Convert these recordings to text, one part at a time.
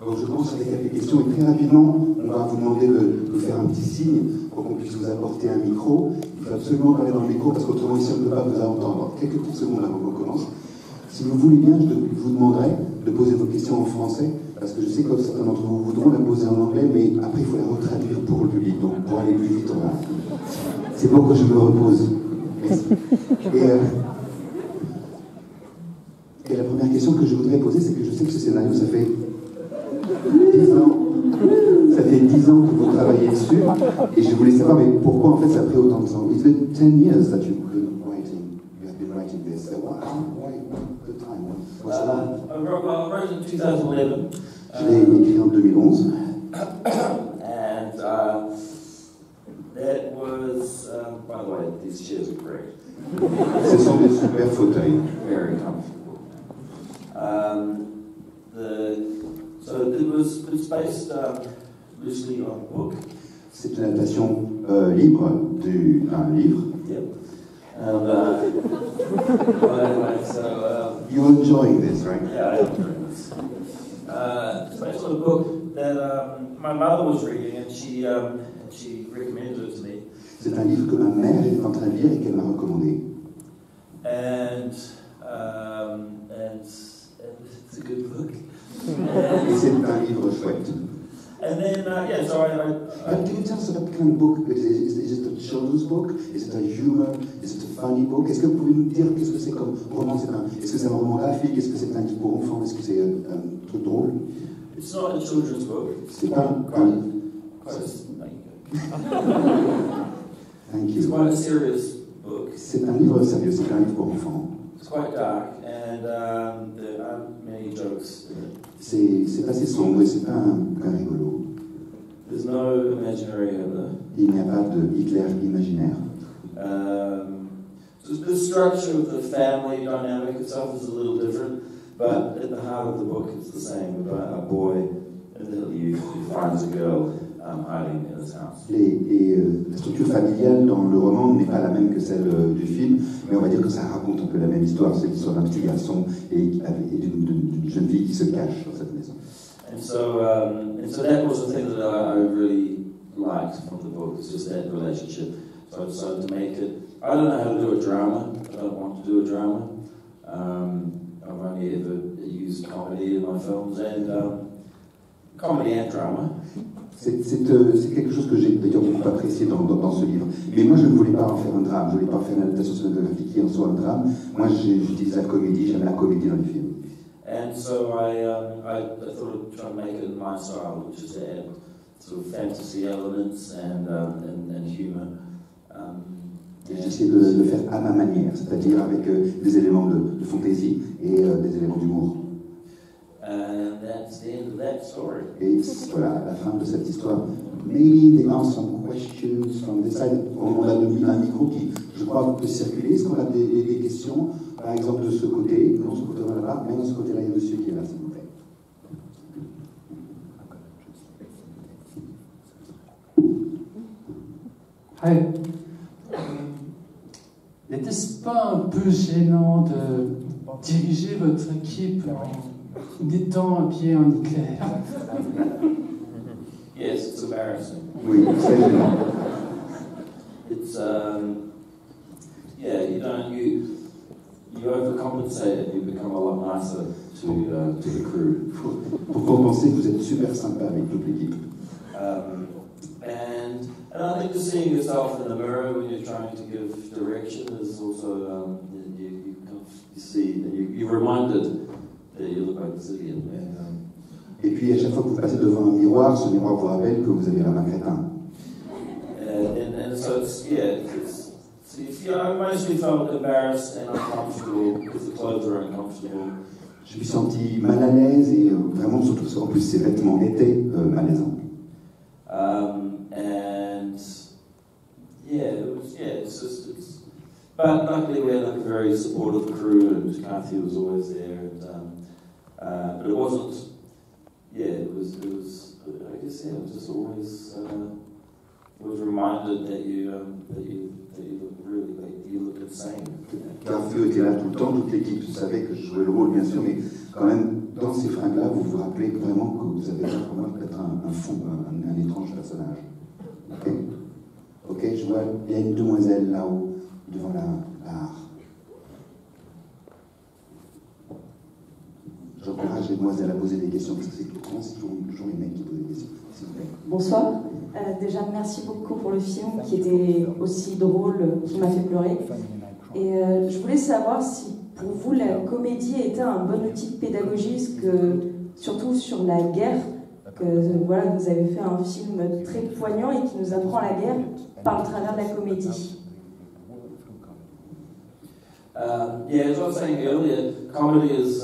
Alors je commence avec quelques questions et très rapidement, on va vous demander de faire un petit signe pour qu'on puisse vous apporter un micro. Il faut absolument parler dans le micro parce qu'autrement ici on ne peut pas vous entendre. Quelques petites secondes avant qu'on commence. Si vous voulez bien, je vous demanderai de poser vos questions en français parce que je sais que certains d'entre vous voudront la poser en anglais, mais après il faut la retraduire pour le public. Donc pour aller plus vite, c'est pour que je me repose. Merci. Et la première question que je voudrais poser, c'est que je sais que ce scénario, ça fait 10 ans. Ça fait 10 ans que vous travaillez dessus. Et je voulais savoir, mais pourquoi en fait ça a pris autant de temps? It's been 10 years that you've been writing. You have been writing this. So why the time? I wrote in 2011. Je l'ai écrit en 2011. And that was, by the way, these chairs are great. Ce sont des super fauteuils. Very comfortable. So it was based loosely on a book. C'est une adaptation libre d'un livre. Yep. And anyway, so You're enjoying this, right? yeah, I am enjoying this. It's based on a book that my mother was reading, and she recommended it to me. C'est un livre que ma mère est en train de lire et qu'elle m'a recommandé. And it's a good book. Et c'est un livre chouette. And then so I But can you tell us about the kind of book? Is it a children's book? Is it a humor? Is it a funny book? Est-ce que vous pouvez nous dire qu'est-ce que c'est comme roman? Est-ce que c'est un roman graphique? Est-ce que c'est un livre pour enfants? Est-ce que c'est un truc drôle? It's not a children's book. C'est pas un... Thank It's you. quite a serious book. C'est un livre sérieux, c'est un livre pour enfants. It's quite dark, and there aren't many jokes in it. C'est assez sombre et c'est pas un rigolo. There's no imaginary Hitler. Il n'y a pas de Hitler imaginaire. So the structure of the family dynamic itself is a little different, but at the heart of the book it's the same, about a boy in the youth who finds a girl hiding in his house. La structure familiale dans le roman n'est pas la même que celle du film, mais on va dire que ça raconte un peu la même histoire. C'est l'histoire d'un petit garçon et d'une jeune fille qui se cache dans cette maison. And so that was the thing that I really liked from the book, is just that relationship. So I decided to make it. I don't know how to do a drama. I don't want to do a drama. I've only ever used comedy in my films, and comedy and drama. C'est quelque chose que j'ai d'ailleurs beaucoup apprécié dans ce livre. Mais moi, je ne voulais pas en faire un drame. Je ne voulais pas faire une adaptation cinématographique qui en soit un drame. Moi, j'utilise la comédie. J'aime la comédie dans les films. And so I thought I'd try to make it in my style, which is to add sort of fantasy elements and humour. J'ai essayé de le faire à ma manière, c'est-à-dire avec des éléments de fantaisie et des éléments d'humour. And that's the end of that story. Et voilà, la fin de cette histoire. Maybe there are some questions from this side. On a un micro qui, je crois, peut circuler. Est-ce qu'on a des questions, par exemple, de ce côté? Non, ce côté là-bas. Mais dans ce côté-là, il y a un monsieur qui est là, s'il vous plaît. Hi. N'était-ce pas un peu gênant de diriger votre équipe en étant un pied en Hitler? Yes, it's embarrassing. Oui, c'est gênant. It's you overcompensate and you become a lot nicer to the crew. Pour compenser, vous êtes super sympa avec toute l'équipe. And I think just seeing yourself in the mirror when you're trying to give direction is also you see and you're reminded that you look like a zillion. Et puis à chaque fois que vous passez devant un miroir, ce miroir vous rappelle que vous avez la main crétin. And so I mostly felt embarrassed and uncomfortable because the clothes are uncomfortable. Je me suis senti mal à l'aise et vraiment surtout en plus ces vêtements étaient malaisants. But luckily we had a very supportive crew and Kathy was always there but it wasn't. It was. I guess it was just always. I was reminded that you look really like he looked insane. Garfield était là tout le temps, toute l'équipe savait que je jouais le rôle, bien sûr, mais quand même, dans ces fringues-là, vous vous rappelez vraiment que vous avez l'air pour moi d'être un fou, un étrange personnage. Ok. Ok, je vois, il y a une demoiselle là-haut, devant la barre. J'encourage les demoiselles à poser des questions, parce que c'est toujours les mecs qui posent des questions. S'il vous plaît. Bonsoir. Déjà, merci beaucoup pour le film qui était aussi drôle, qui m'a fait pleurer. Et je voulais savoir si, pour vous, la comédie était un bon outil de pédagogie, surtout sur la guerre, que voilà, vous avez fait un film très poignant et qui nous apprend la guerre par le travers de la comédie. Yeah, as I was saying earlier, comedy is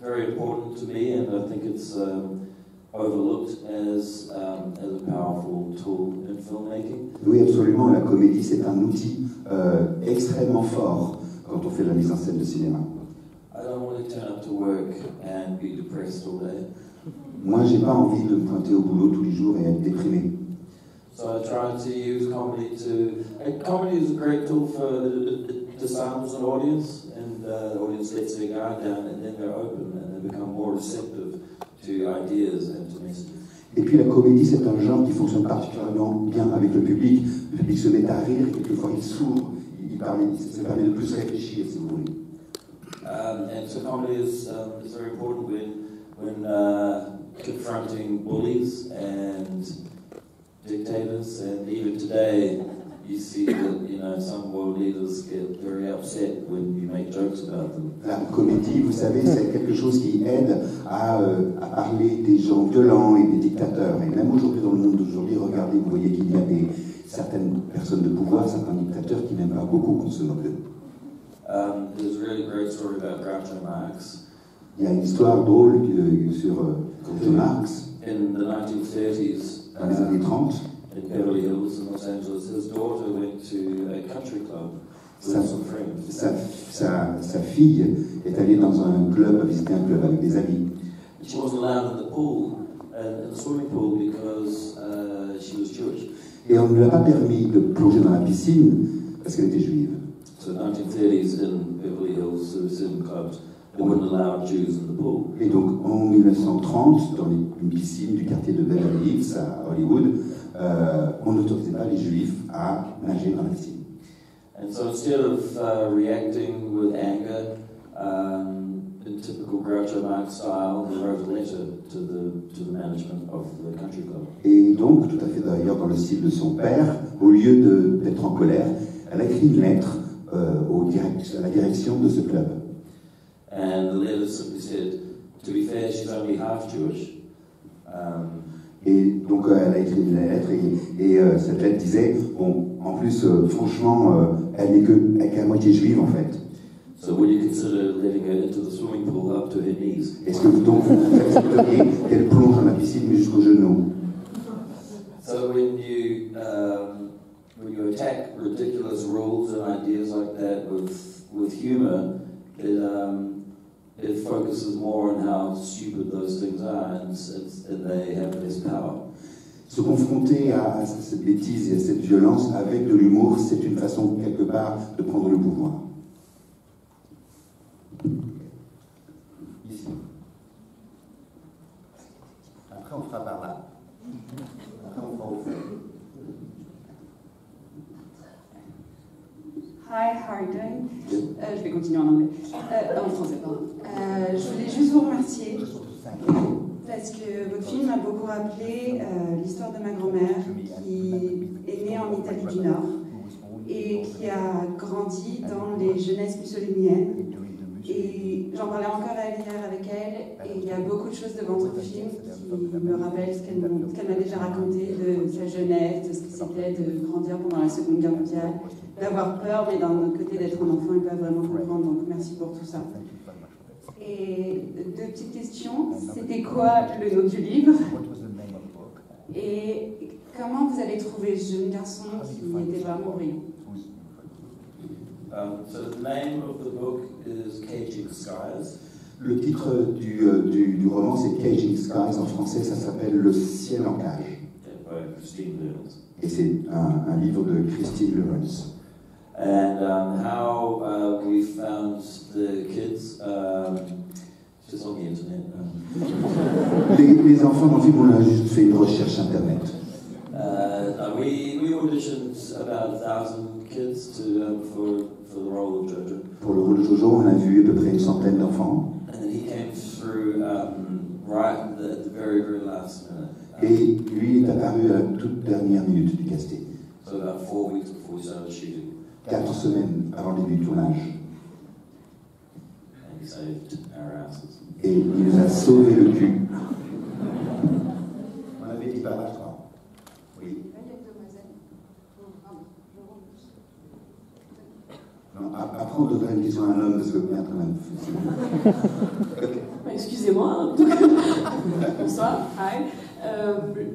very important to me, and I think it's overlooked as a powerful tool in filmmaking. Oui, absolument. La comédie, c'est un outil extrêmement fort quand on fait de la mise en scène de cinéma. I don't want to turn up to work and be depressed all day. Moi, j'ai pas envie de me pointer au boulot tous les jours et être déprimé. So I try to use comedy to. Comedy is a great tool for it disarms an audience, and the audience lets their guard down, and then they're open and they become more receptive to ideas and to messages. Et puis la comédie, c'est un genre qui fonctionne particulièrement bien avec le public. Le public se met à rire, quelquefois il s'ouvre, ça permet de plus réfléchir, si vous voulez. And so comedy is very important when confronting bullies and dictators, and even today you see that some world leaders get very upset when you make jokes about them. La comédie, vous savez, c'est quelque chose qui aide à parler des gens violents et des dictateurs. Et même aujourd'hui, dans le monde d'aujourd'hui, regardez, vous voyez qu'il y a certaines personnes de pouvoir, certains dictateurs qui n'aiment pas beaucoup qu'on se moque d'eux. There's a really great story about Groucho Marx. Il y a une histoire drôle sur Groucho Marx. In the 1930s, Dans les années 30, in Beverly Hills in Los Angeles, his daughter went to a country club with some friends. sa fille est allée dans un club, visiter un club avec des amis. She wasn't allowed in the pool, in the swimming pool, because she was Jewish. Et on ne lui a pas permis de plonger dans la piscine parce qu'elle était juive. So 1930s in Beverly Hills, there were certain clubs that wouldn't allow Jews in the pool. Et donc en 1930, dans une piscine du quartier de Beverly Hills à Hollywood, on n'autorisait pas les juifs à nager dans la piscine. And so instead of reacting with anger in typical Groucho Marx style, he wrote a letter to the management of the country club. Et donc, tout à fait d'ailleurs dans le style de son père, au lieu d'être en colère, elle a écrit une lettre à la direction de ce club. And the letter simply said, to be fair, she's only half Jewish. Et donc elle a écrit une lettre et cette lettre disait, bon, en plus, franchement, elle n'est qu'à moitié juive en fait. So would you consider letting her into the swimming pool up to her knees? Est-ce que donc vous accepteriez qu'elle plonge dans la piscine jusqu'aux genoux? So when you attack ridiculous rules and ideas like that with humor, it focuses more on how stupid those things are, and they have less power. Se confronter à cette bêtise et à cette violence avec de l'humour, c'est une façon quelque part de prendre le pouvoir. Ici. Après on fera par là. Après on fera au fond. Hi, how are you doing? Je vais continuer en anglais. En français, pardon. Je voulais juste vous remercier parce que votre film m'a beaucoup rappelé l'histoire de ma grand-mère qui est née en Italie du Nord et qui a grandi dans les jeunesses mussoliniennes. Et j'en parlais encore hier avec elle, et il y a beaucoup de choses devant votre film qui me rappellent ce qu'elle m'a déjà raconté de sa jeunesse, de ce que c'était de grandir pendant la Seconde Guerre mondiale, d'avoir peur, mais d'un autre côté d'être un enfant et pas vraiment comprendre. Donc merci pour tout ça. Et deux petites questions. C'était quoi le nom du livre? Et comment vous avez trouvé ce jeune garçon qui n'était pas mourir? So the name of the book is Caging Skies. Le titre du roman, c'est Caging Skies. En français, ça s'appelle Le ciel en cage. By Christine Lewis. Et c'est un livre de Christine Lewis. and how we found the kids. Just on the internet. Les enfants dans le film, on a juste fait une recherche internet. We auditioned about 1,000 kids for the role of Jojo. Pour le rôle de Jojo, on a vu à peu près une centaine d'enfants. And then he came through right at the very, very last minute. Et lui est apparu à la toute dernière minute du casting. So about 4 weeks before we started shooting. 4 semaines avant le début du tournage. And he saved our asses. Et il nous a sauvé le cul. On avait dit pas mal, oui. Non, après on devrait une question à un homme, parce que bien quand même. Okay. Excusez-moi. Bonsoir. Hi.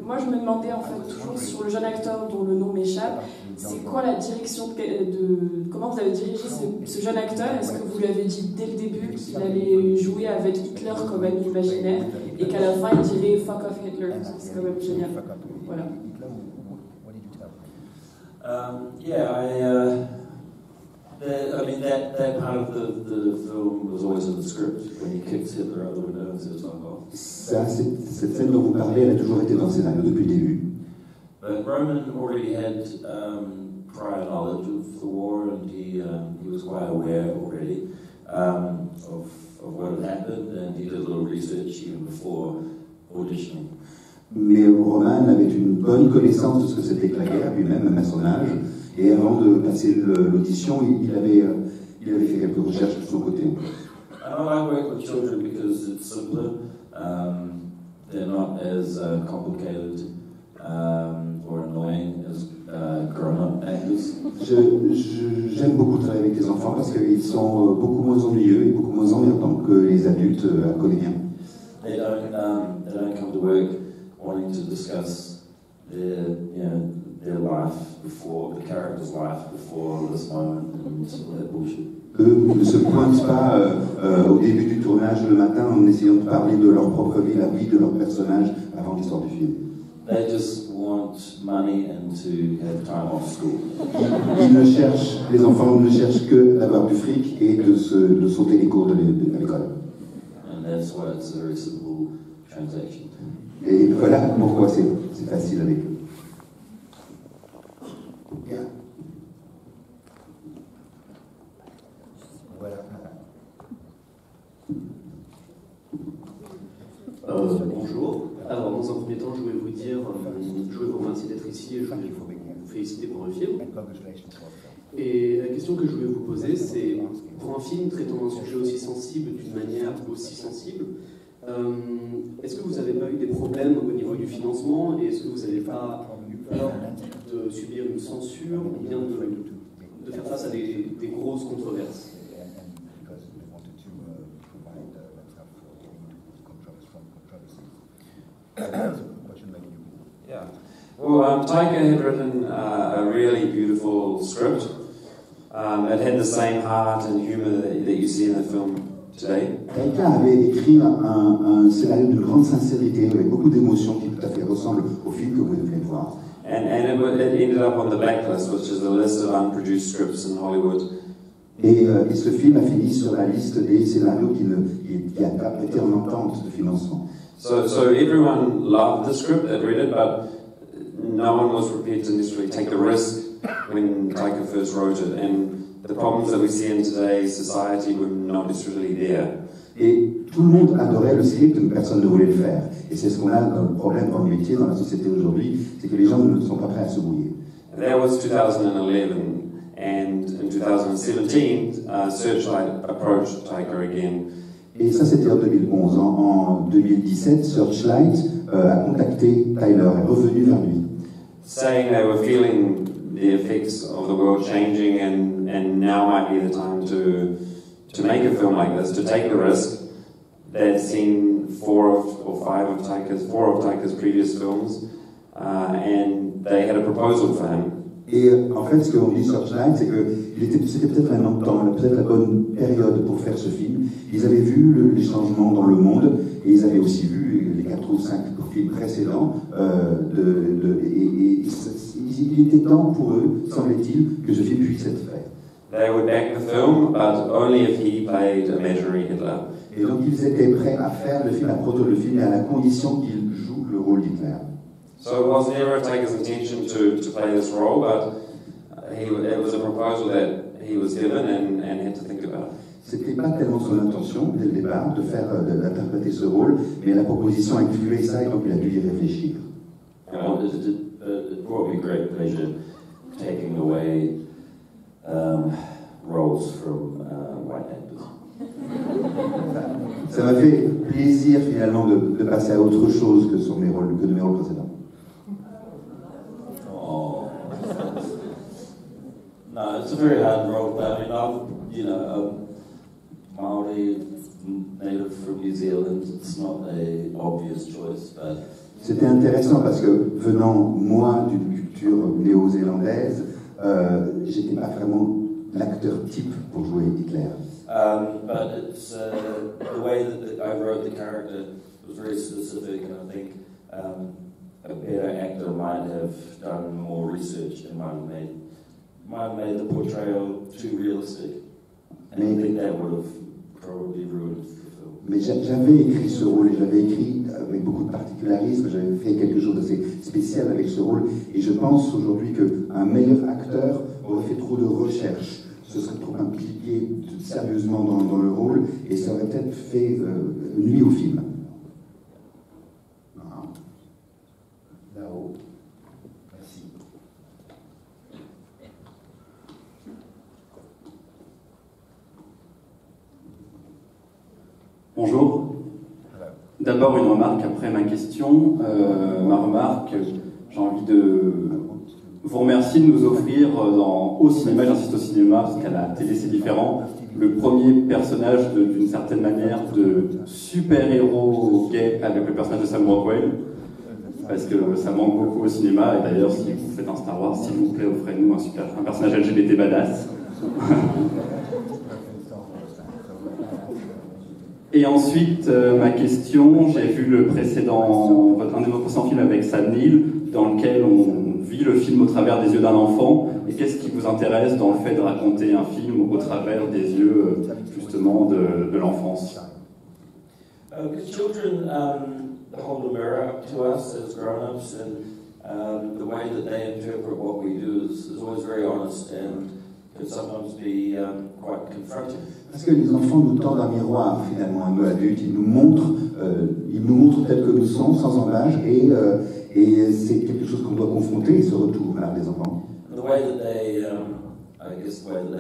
Moi, je me demandais en fait toujours sur le jeune acteur dont le nom m'échappe, c'est quoi la direction comment vous avez dirigé ce jeune acteur? Est-ce que vous lui avez dit dès le début qu'il allait jouer avec Hitler comme ami imaginaire et qu'à la fin il dirait fuck off Hitler? C'est quand même génial. Voilà. I mean, that part of the film was always in the script. When he kicks Hitler out the window and says, fuck off. Cette scène dont vous parlez, elle a toujours été dans le scénario depuis le début. But Roman already had prior knowledge of the war, and he was quite aware already of what had happened, and he did a little research even before auditioning. Mais Roman avait une bonne connaissance de ce que c'était que la guerre, lui-même, même à son âge. Et avant de passer l'audition, il avait fait quelques recherches de son côté. I work with children because it's simpler. They're not as complicated or annoying as grown-up actors. J'aime beaucoup travailler avec les enfants parce qu'ils sont beaucoup moins ennuyeux et beaucoup moins emmerdants que les adultes comédiens. They don't come to work wanting to discuss their life before, the character's life before this moment and all that bullshit. Eux ne se pointent pas au début du tournage le matin en essayant de parler de leur propre vie, la vie de leur personnage avant l'histoire du film. They just want money and to have time off school. Les enfants ne cherchent que d'avoir du fric et de sauter les cours de l'école. And that's why it's a very simple transaction. Et voilà pourquoi c'est facile avec eux. Bien. Voilà. Bonjour. Alors, dans un premier temps, je voulais vous dire, je voulais vous remercier d'être ici et je voulais vous féliciter pour le film. Et la question que je voulais vous poser, c'est, pour un film traitant un sujet aussi sensible d'une manière aussi sensible, est-ce que vous n'avez pas eu des problèmes au niveau du financement et est-ce que vous n'avez pas eu peur de subir une censure ou bien de faire face à des grosses controverses? Yeah. Well, Taika had written a really beautiful script. It had the same heart and humour that you see in the film today. Taika avait écrit un scénario d'une grande sincérité, avec beaucoup d'émotions qui tout à fait ressemble au film que vous venez de voir. And it ended up on the Blacklist, which is a list of unproduced scripts in Hollywood. Et ce film a fini sur la liste des scénarios qui a été en entente de financement. So everyone loved the script that read it, but no one was prepared to necessarily take the risk when Taika first wrote it. And the problems that we see in today's society were not necessarily there. Et tout le monde adorait le script, mais personne ne voulait le faire. Et c'est ce qu'on a dans le problème dans le métier, dans la société aujourd'hui, c'est que les gens ne sont pas prêts à se mouiller. That was 2011, and in 2017, Searchlight approached Taika again. Et ça, c'était en 2011. En 2017, Searchlight a contacté Tyler, est revenu vers lui. Saying they were feeling the effects of the world changing, and now might be the time to make a film like this, to take the risk. They'd seen four of Taika's previous films, and they had a proposal for him. Et en fait, ce qu'on dit Searchlight, c'est que c'était peut-être un temps, peut-être la bonne période pour faire ce film. Ils avaient vu les changements dans le monde, et ils avaient aussi vu les 4 aux 5 films précédents. Il était temps pour eux, semblait-il, que ce film puisse être fait. They would back the film, but only if he played a imaginary Hitler. Et donc ils étaient prêts à faire le film, à produire le film, à la condition qu'il joue le rôle d'Hitler. So it was never Taker's intention to play this role, but it was a proposal that he was given and had to think about. C'était pas tellement son intention dès le départ d'interpréter ce rôle, mais la proposition incluait ça et donc il a dû y réfléchir. It brought me great pleasure taking away roles from white actors. Ça m'a fait plaisir finalement de passer à autre chose que de mes rôles précédents. Oh. No, it's a very hard role. I mean, I'm Maori, native from New Zealand. It's not an obvious choice, but c'était intéressant parce que venant moi d'une culture néo-zélandaise, j'étais pas vraiment l'acteur type pour jouer Hitler. But it's the way that I wrote the character was very specific, and I think a better actor might have done more research and might have made the portrayal too realistic, and I think that would have probably ruined the film. Mais j'avais écrit ce rôle et j'avais écrit avec beaucoup de particularisme, j'avais fait quelque chose d'assez spécial avec ce rôle et je pense aujourd'hui qu'un meilleur acteur aurait fait trop de recherches, se serait trop impliqué sérieusement dans le rôle et ça aurait peut-être fait nuit au film. Là-haut. Merci. Bonjour. D'abord une remarque après ma question. Ma remarque, j'ai envie de vous remercier de nous offrir au cinéma, j'insiste au cinéma parce qu'à la télé c'est différent, le premier personnage d'une certaine manière de super-héros gay avec le personnage de Sam Rockwell, parce que ça manque beaucoup au cinéma, et d'ailleurs si vous faites un Star Wars, s'il vous plaît, offrez-nous un personnage LGBT badass. Et ensuite, ma question, j'ai vu un de vos précédents films avec Sam Neill, dans lequel on vit le film au travers des yeux d'un enfant. Et qu'est-ce qui vous intéresse dans le fait de raconter un film au travers des yeux, justement, de l'enfance? Because children hold a mirror up to us as grown-ups, and the way that they interpret what we do is always very honest and can sometimes be quite confronting. Parce que les enfants nous tendent un miroir, finalement, un peu adulte, ils nous montrent tels que nous sommes, sans embâche, et c'est quelque chose qu'on doit confronter, ce retour vers les enfants. The way that they, I guess, the way that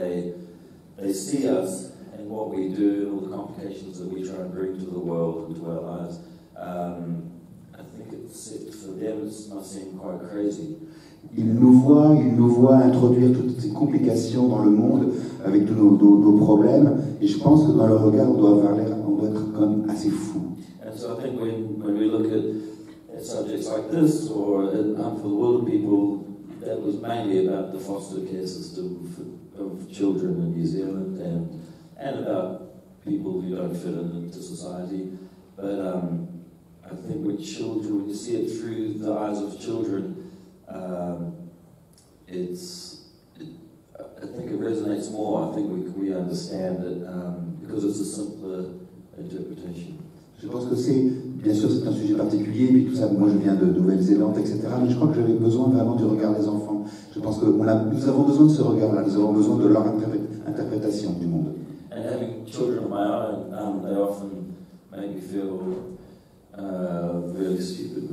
they see us and what we do and all the complications that we try and bring to the world and to our lives, I think for them it must seem quite crazy. Ils nous voient introduire toutes ces complications dans le monde avec tous nos problèmes, et je pense que dans leur regard, on doit être quand même assez fou. And so I think when we look at subjects like this, or For the Wilder People, that was mainly about the foster care system of children in New Zealand, and about people who don't fit into society. But I think when you see it through the eyes of children, I think it resonates more. I think we understand it because it's a simpler interpretation. Je pense que bien sûr c'est un sujet particulier, puis tout ça, moi je viens de Nouvelle-Zélande, etc. Mais je crois que j'avais besoin vraiment du regard des enfants. Je pense que nous avons besoin de ce regard-là, nous avons besoin de leur interprétation du monde. And having children of my own, they often make me feel really stupid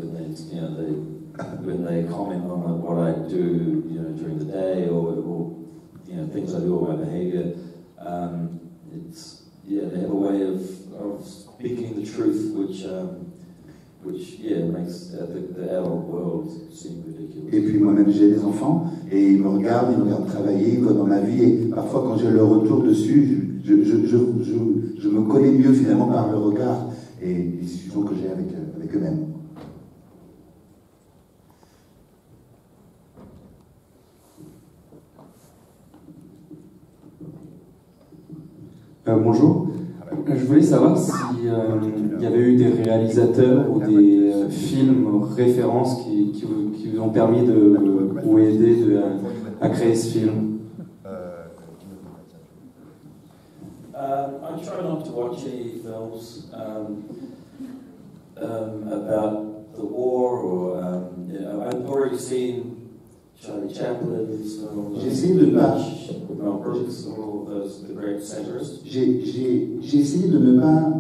when they comment on what I do, during the day, or things I do or my behaviour. They have a way of speaking the truth, which makes the adult world seem ridiculous. Et puis moi-même j'ai des enfants et ils me regardent travailler, ils voient dans ma vie, et parfois quand j'ai le retour dessus, je me connais mieux finalement par le regard et les discussions que j'ai avec eux-mêmes. Bonjour. Je voulais savoir s'il y avait eu des réalisateurs ou des films, références qui vous ont permis de ou aidé à créer ce film? I try not to watch any films about the war or I've already seen Charlie Chaplin's films. J'ai essayé de pas. Mel Brooks, all those the great centrists. J'ai essayé de ne pas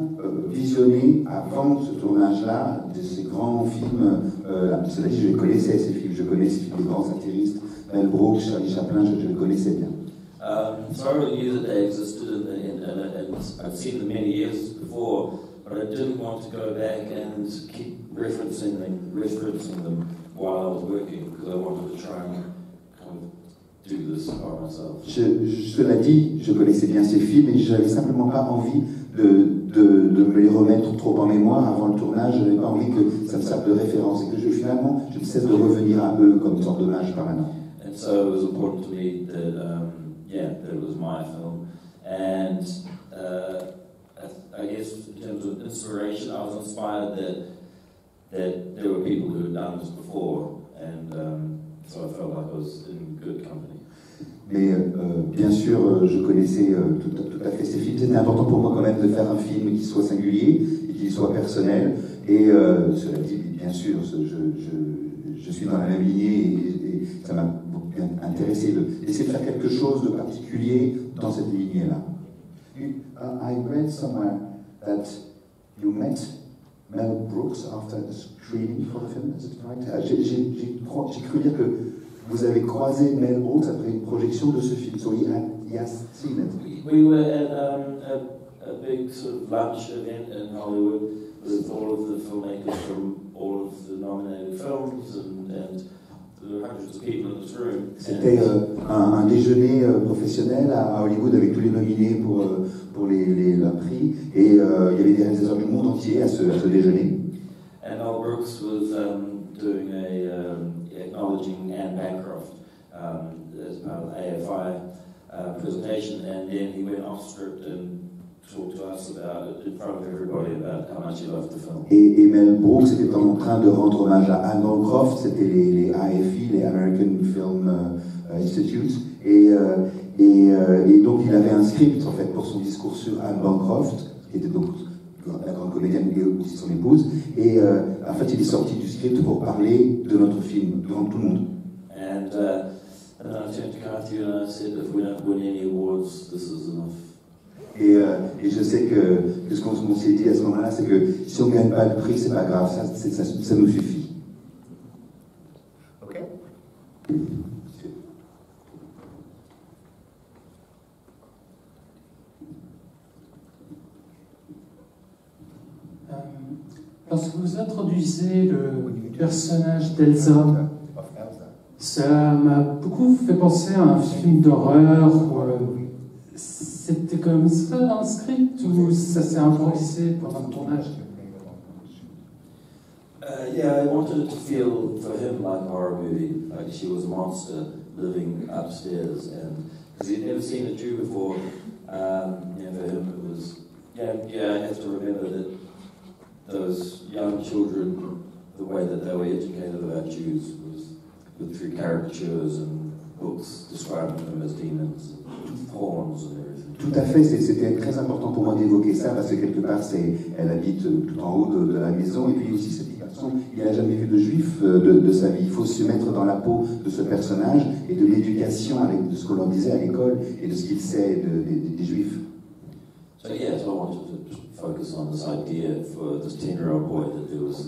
visionner avant ce tournage-là de ces grands films. Cela dit, je les connaissais ces films. Je connais ces films des grands satiristes, Mel Brooks, Charlie Chaplin. Je les connaissais bien. So I already knew that they existed and I'd seen them many years before, but I didn't want to go back and keep referencing them while I was working because I wanted to try and kind of do this by myself. Cela dit, je connaissais bien ces films et j'avais simplement pas envie de me les remettre trop en mémoire avant le tournage. Je n'avais pas envie que ça me serve de référence et que finalement je ne cesse de revenir à eux comme une sorte d'hommage permanent. And so it was important to me that that it was my film. And I guess in terms of inspiration, I was inspired that there were people who had done this before, and so I felt like I was in good company. Mais bien sûr, je connaissais tout à fait ces films. C'était important pour moi quand même de faire un film qui soit singulier et qui soit personnel. Et cela dit, bien sûr, je suis dans la même lignée et ça m'a intéressé d'essayer de faire quelque chose de particulier dans cette lignée-là. I read somewhere that you met Mel Brooks after the screening for the film, is it right? J'ai cru dire que vous avez croisé Mel Brooks après une projection de ce film, so he has seen it. We were at a big sort of lunch event in Hollywood with all of the filmmakers from all of the nominated films and C'était un déjeuner professionnel à Hollywood avec tous les nominés pour leurs prix et il y avait des réalisateurs du monde entier à ce déjeuner. And Mel Brooks was doing acknowledging Anne Bancroft as part of the AFI presentation, and then he went off script and talked to us about it in front of everybody about how much he loved the film. Et Mel Brooks était en train de rendre hommage à Anne Bancroft, c'était les AFI, les American Film Institute, et donc il avait un script en fait pour son discours sur Anne Bancroft, qui était donc la grande comédienne et aussi son épouse, et en fait il est sorti du script pour parler de notre film devant tout le monde. And then I turned to Kathy and I said, if we don't win any awards, this is enough. Et je sais que ce qu'on s'est dit à ce moment-là, c'est que si on ne gagne pas le prix, c'est pas grave, ça nous suffit. Ok. Lorsque vous introduisez le personnage d'Elsa, ça m'a beaucoup fait penser à un film d'horreur. C'était comme ça dans le script ou ça s'est improvisé pendant le tournage? Yeah, I wanted it to feel for him like a horror movie, like she was a monster living upstairs, and because he'd never seen a Jew before, for him it was, I have to remember that those young children, the way that they were educated about Jews was through caricatures and books describing them as demons, and horns and everything. Tout à fait, c'était très important pour moi d'évoquer ça parce que quelque part, elle habite tout en haut de la maison et puis aussi ce petit garçon, il n'a jamais vu de juif de sa vie. Il faut se mettre dans la peau de ce personnage et de l'éducation, de ce qu'on leur disait à l'école et de ce qu'il sait des juifs. So I wanted to focus on this idea for this 10-year-old boy that there was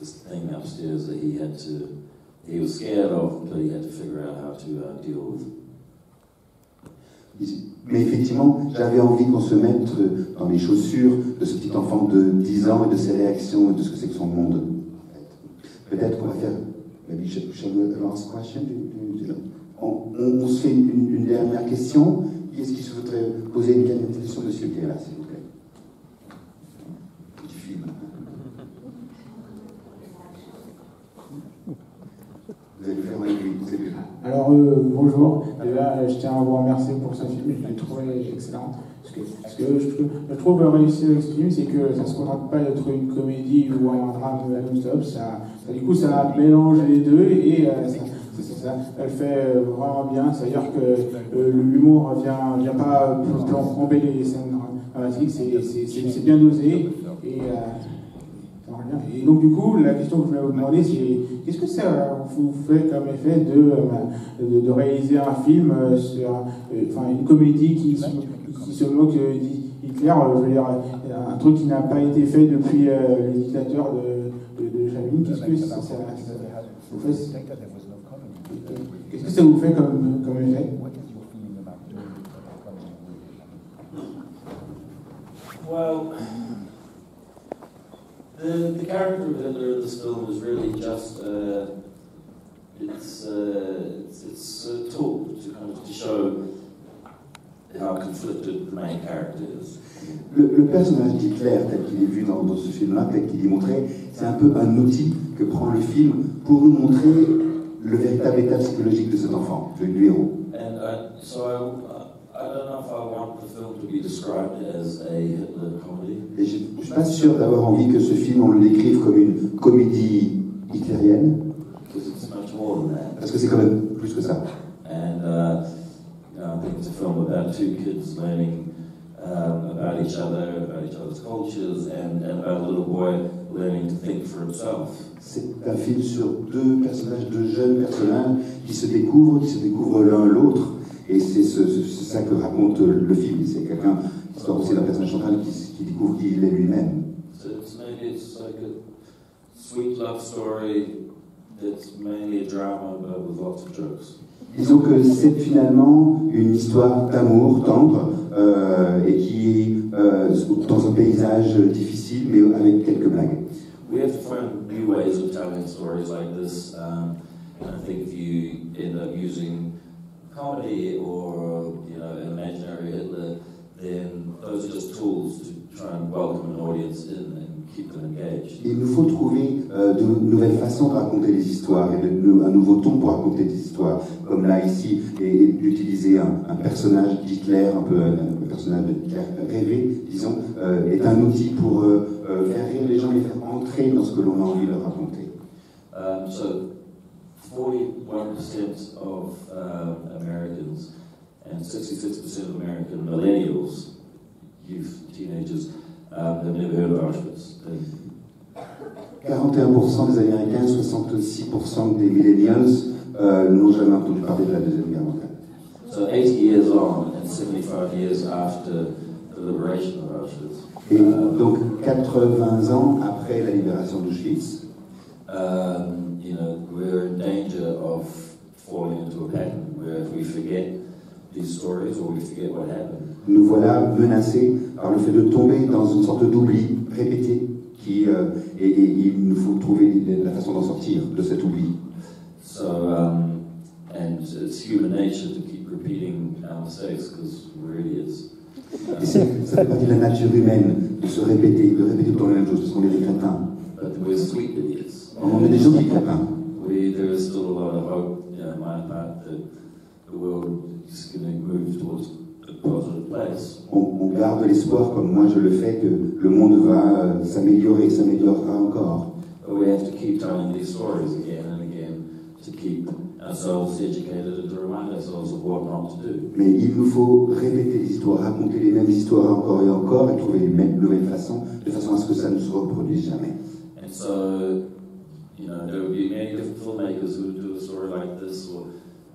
this thing upstairs that he was scared of, but he had to figure out how to deal with. Mais effectivement, j'avais envie qu'on se mette dans les chaussures de ce petit enfant de 10 ans et de ses réactions et de ce que c'est que son monde. Peut-être qu'on va faire... Maybe shall we last question? On se fait une dernière question. Qui est-ce qui se voudrait poser une dernière question, monsieur qui est là, s'il vous plaît? Du film. Vous allez faire vous allez... Alors, bonjour. Déjà, je tiens à vous remercier pour ce film, je l'ai trouvé excellent. Ce que je trouve réussi à exprimer, c'est que ça ne se contente pas d'être une comédie ou un drame non-stop. Du coup, ça mélange les deux et ça elle fait vraiment bien. C'est-à-dire que l'humour vient pas embellir les scènes dramatiques, c'est bien dosé et ça marche bien. Et donc, du coup, la question que je voulais vous demander, c'est qu'est-ce que ça vous fait comme effet de réaliser un film sur une comédie qui se moque d'Hitler, je veux dire, un truc qui n'a pas été fait depuis les dictateurs de Chaplin. Qu'est-ce que ça vous fait comme effet? Well, the character of Hitler in this film is really just it's a tool to show how conflicted the main character is. Le personnage d'Hitler, tel qu'il est vu dans ce film-là, tel qu'il est montré, c'est un peu un outil que prend le film pour nous montrer le véritable état psychologique de cet enfant, du héros. And so I don't know if I want the film to be described as a Hitler comedy. Et je ne suis pas sûr d'avoir envie que ce film, on le décrive comme une comédie hitlérienne. Because it's much more than that. Parce que c'est quand même plus que ça. And I think it's a film about two kids learning about each other's cultures, and about a little boy learning to think for himself. C'est un film sur deux personnages, deux jeunes personnages qui se découvrent l'un l'autre, et c'est ça que raconte le film. C'est quelqu'un, l'histoire aussi d'un personnage central qui découvre qui il est lui-même. So maybe it's like a sweet love story that's mainly a drama, but with lots of jokes. Disons que c'est finalement une histoire d'amour tendre et qui est dans un paysage difficile, mais avec quelques blagues. We have to find new ways of telling stories like this. And I think if you end up using comedy or an imaginary Hitler, then those are just tools to try and welcome an audience in and keep them engaged. Il nous faut trouver de nouvelles façons de raconter les histoires et un nouveau ton pour raconter des histoires. Comme là ici, et d'utiliser un personnage d'Hitler, un personnage d'Hitler rêvé, disons, est un outil pour faire rire les gens et les faire entrer dans ce que l'on a envie de leur raconter. So 41% of Americans and 66% of American millennials, youth, teenagers, have never heard of Auschwitz. 41% des Américains, 66% des millennials n'ont jamais entendu parler de la Deuxième Guerre mondiale. So 80 years on and 75 years after the liberation of Auschwitz. Et donc 80 ans après la libération d'Auschwitz, we're in danger of falling into a pattern where if we forget these stories or we forget what happened. Nous voilà menacés par le fait de tomber dans une sorte d'oubli répété et il nous faut trouver la façon d'en sortir de cet oubli. So, and it's human nature to keep repeating our mistakes because we're idiots. Et ça fait partie de la nature humaine de se répéter, de répéter tout le temps la même chose parce qu'on est des crétins. But we're sweet idiots. On est des gens qui crétins. There is still a lot of hope, on my part, that the world is going to move towards a positive place. On garde l'espoir, comme moi je le fais, que le monde va s'améliorera encore. But we have to keep telling these stories again and again to keep ourselves educated and to remind ourselves of what not to do. Mais il nous faut répéter les histoires, raconter les mêmes histoires encore et encore, et trouver une nouvelle façon, de façon à ce que ça ne se reproduise jamais. And so, there would be many different filmmakers who would do a story like this or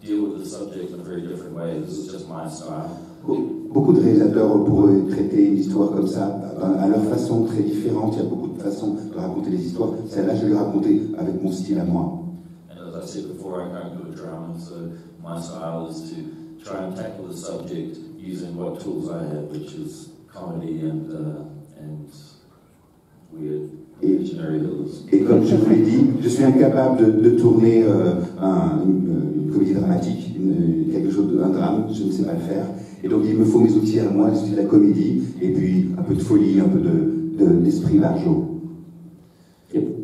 deal with the subject in a very different way. This is just my style. Beaucoup de réalisateurs pourraient traiter une histoire comme ça à leur façon très différente. Il y a beaucoup de façons de raconter les histoires. Celle-là, je vais la raconter avec mon style à moi. And as I said before, I can't do a drama, so my style is to try and tackle the subject using what tools I have, which is comedy and weird. Et comme je vous l'ai dit, je suis incapable de tourner une comédie dramatique, un drame, je ne sais pas le faire. Et donc il me faut mes outils à moi, les outils de la comédie, et puis un peu de folie, un peu d'esprit Barjot.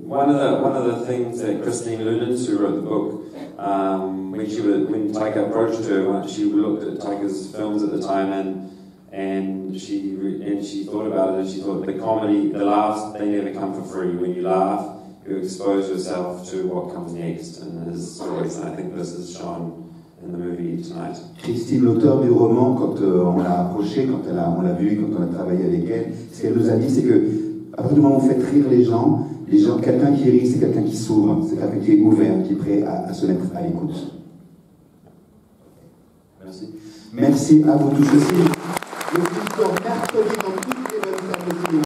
One of the things that Christine Lunens, who wrote the book, when Taika approached her, she looked at Taika's films at the time, and she thought about it, and she thought the comedy, the laughs, they never come for free. When you laugh, you expose yourself to what comes next in his stories, and I think this is shown in the movie tonight. Christine, l'auteur du roman, quand on l'a approchée, quand on l'a vue, quand on a travaillé avec elle, ce qu'elle nous a dit, c'est que à partir du moment où vous faites rire les gens, quelqu'un qui rit, c'est quelqu'un qui s'ouvre, c'est quelqu'un qui est ouvert, qui est prêt à se mettre à l'écoute. Merci. Merci à vous tous aussi.